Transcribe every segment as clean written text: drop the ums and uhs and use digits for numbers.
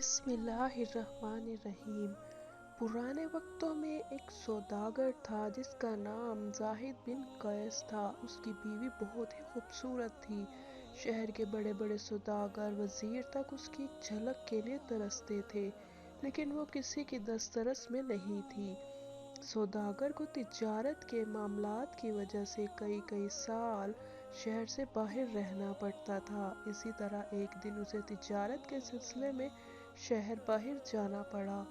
بسم اللہ الرحمن الرحیم۔ پرانے وقتوں میں ایک سوداگر تھا جس کا نام زاہد بن قیس تھا۔ اس کی بیوی بہت ہی خوبصورت تھی۔ شہر کے بڑے بڑے سوداگر، وزیر تک اس کی جھلک کے لیے ترستے تھے، لیکن وہ کسی کی دسترس میں نہیں تھی۔ سوداگر کو تجارت کے معاملات کی وجہ سے کئی سال شہر سے باہر رہنا پڑتا تھا۔ اسی طرح ایک دن اسے تجارت کے سلسلے میں شہر باہر جانا پڑا۔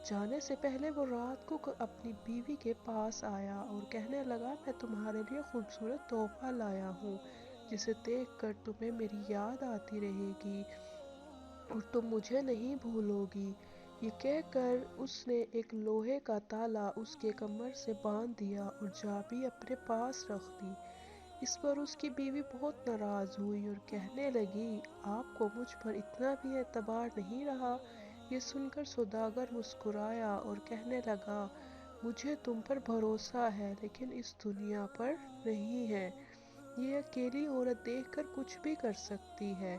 جانے سے پہلے وہ رات کو اپنی بیوی کے پاس آیا اور کہنے لگا، میں تمہارے لیے خوبصورت تحفہ لایا ہوں جسے دیکھ کر تمہیں میری یاد آتی رہے گی اور تم مجھے نہیں بھولو گی۔ یہ کہہ کر اس نے ایک لوہے کا تالا اس کے کمر سے باندھ دیا اور چابی اپنے پاس رکھ دی۔ اس پر اس کی بیوی بہت ناراض ہوئی اور کہنے لگی، آپ کو مجھ پر اتنا بھی اعتبار نہیں رہا؟ یہ سن کر سوداگر مسکرایا اور کہنے لگا، مجھے تم پر بھروسہ ہے لیکن اس دنیا پر نہیں ہے۔ یہ اکیلی عورت دیکھ کر کچھ بھی کر سکتی ہے۔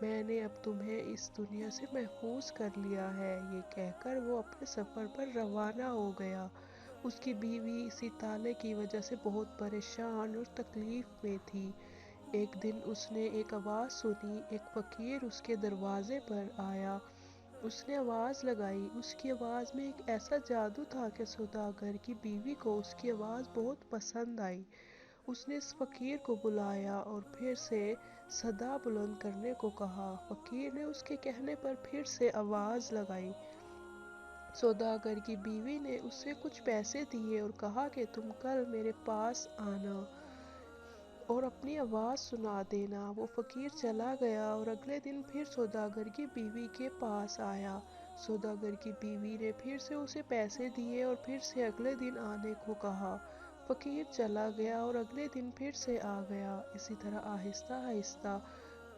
میں نے اب تمہیں اس دنیا سے محفوظ کر لیا ہے۔ یہ کہہ کر وہ اپنے سفر پر روانہ ہو گیا۔ اس کی بیوی اسی تالے کی وجہ سے بہت پریشان اور تکلیف میں تھی۔ ایک دن اس نے ایک آواز سنی۔ ایک فقیر اس کے دروازے پر آیا۔ اس نے آواز لگائی۔ اس کی آواز میں ایک ایسا جادو تھا کہ سوداگر کی بیوی کو اس کی آواز بہت پسند آئی۔ اس نے اس فقیر کو بلایا اور پھر سے صدا بلند کرنے کو کہا۔ فقیر نے اس کے کہنے پر پھر سے آواز لگائی۔ سوداگر کی بیوی نے اسے کچھ پیسے دیے اور کہا کہ تم کل میرے پاس آنا اور اپنی آواز سنا دینا۔ وہ فقیر چلا گیا اور اگلے دن پھر سوداگر کی بیوی کے پاس آیا۔ سوداگر کی بیوی نے پھر سے اسے پیسے دیے اور پھر سے اگلے دن آنے کو کہا۔ فقیر چلا گیا اور اگلے دن پھر سے آ گیا۔ اسی طرح آہستہ آہستہ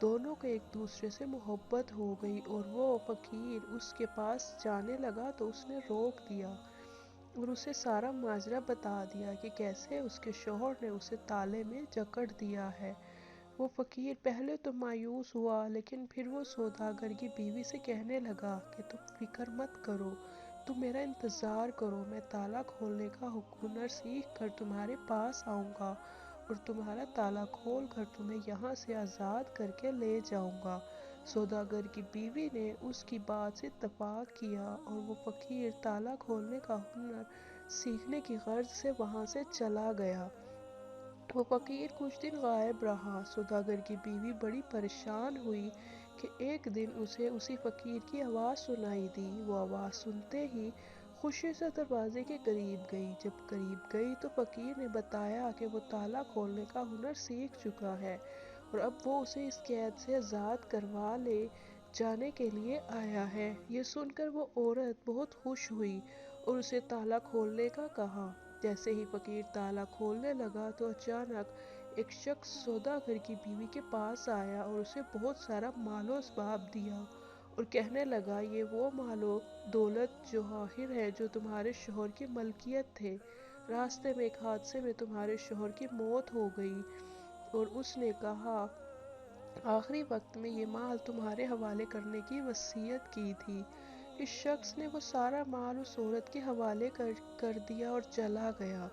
دونوں کو ایک دوسرے سے محبت ہو گئی اور وہ فقیر اس کے پاس جانے لگا تو اس نے روک دیا اور اسے سارا ماجرا بتا دیا کہ کیسے اس کے شوہر نے اسے تالے میں جکڑ دیا ہے۔ وہ فقیر پہلے تو مایوس ہوا، لیکن پھر وہ سوداگر کی بیوی سے کہنے لگا کہ تم فکر مت کرو، تم میرا انتظار کرو، میں تالا کھولنے کا ہنر سیکھ کر تمہارے پاس آؤں گا اور تمہارا تالا کھول کر تمہیں یہاں سے آزاد کر کے لے جاؤں گا۔ سوداگر کی بیوی نے اس کی بات سے اتفاق کیا اور وہ فقیر تالا کھولنے کا ہنر سیکھنے کی غرض سے وہاں سے چلا گیا۔ وہ فقیر کچھ دن غائب رہا۔ سوداگر کی بیوی بڑی پریشان ہوئی کہ ایک دن اسے اسی فقیر کی آواز سنائی دی۔ وہ آواز سنتے ہی خوشی سے دروازے کے قریب گئی۔ جب قریب گئی تو فقیر نے بتایا کہ وہ تالا کھولنے کا ہنر سیکھ چکا ہے اور اب وہ اسے اس قید سے آزاد کروا لے جانے کے لیے آیا ہے۔ یہ سن کر وہ عورت بہت خوش ہوئی اور اسے تالا کھولنے کا کہا۔ جیسے ہی فقیر تالا کھولنے لگا تو اچانک ایک شخص سوداگر کی بیوی کے پاس آیا اور اسے بہت سارا مال و اسباب دیا اور کہنے لگا، یہ وہ مال و دولت جواہر ہے جو تمہارے شوہر کی ملکیت تھے۔ راستے میں ایک حادثے میں تمہارے شوہر کی موت ہو گئی اور اس نے کہا آخری وقت میں یہ مال تمہارے حوالے کرنے کی وصیت کی تھی۔ اس شخص نے وہ سارا مال اس عورت کے حوالے کر دیا اور چلا گیا۔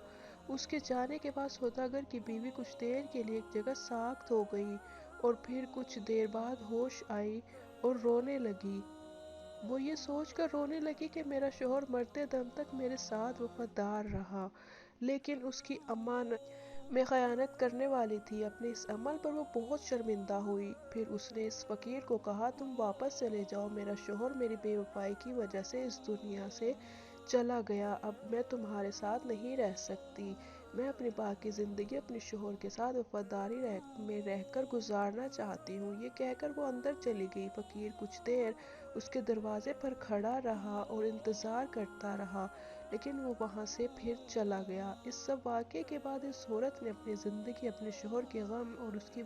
اس کے جانے کے بعد سوداگر کی بیوی کچھ دیر کے لیے ایک جگہ ساکت ہو گئی اور پھر کچھ دیر بعد ہوش آئی اور رونے لگی۔ وہ یہ سوچ کر رونے لگی کہ میرا شوہر مرتے دم تک میرے ساتھ وفادار رہا، لیکن اس کی امانت میں خیانت کرنے والی تھی۔ اپنے اس عمل پر وہ بہت شرمندہ ہوئی۔ پھر اس نے اس فقیر کو کہا، تم واپس چلے جاؤ، میرا شوہر میری بے وفائی کی وجہ سے اس دنیا سے چلا گیا، اب میں تمہارے ساتھ نہیں رہ سکتی، میں اپنی باقی زندگی اپنے شوہر کے ساتھ وفاداری میں رہ کر گزارنا چاہتی ہوں۔ یہ کہہ کر وہ اندر چلی گئی۔ فقیر کچھ دیر اس کے دروازے پر کھڑا رہا اور انتظار کرتا رہا، لیکن وہ وہاں سے پھر چلا گیا۔ اس سب واقعے کے بعد اس عورت نے اپنی زندگی اپنے شوہر کے غم اور اس کی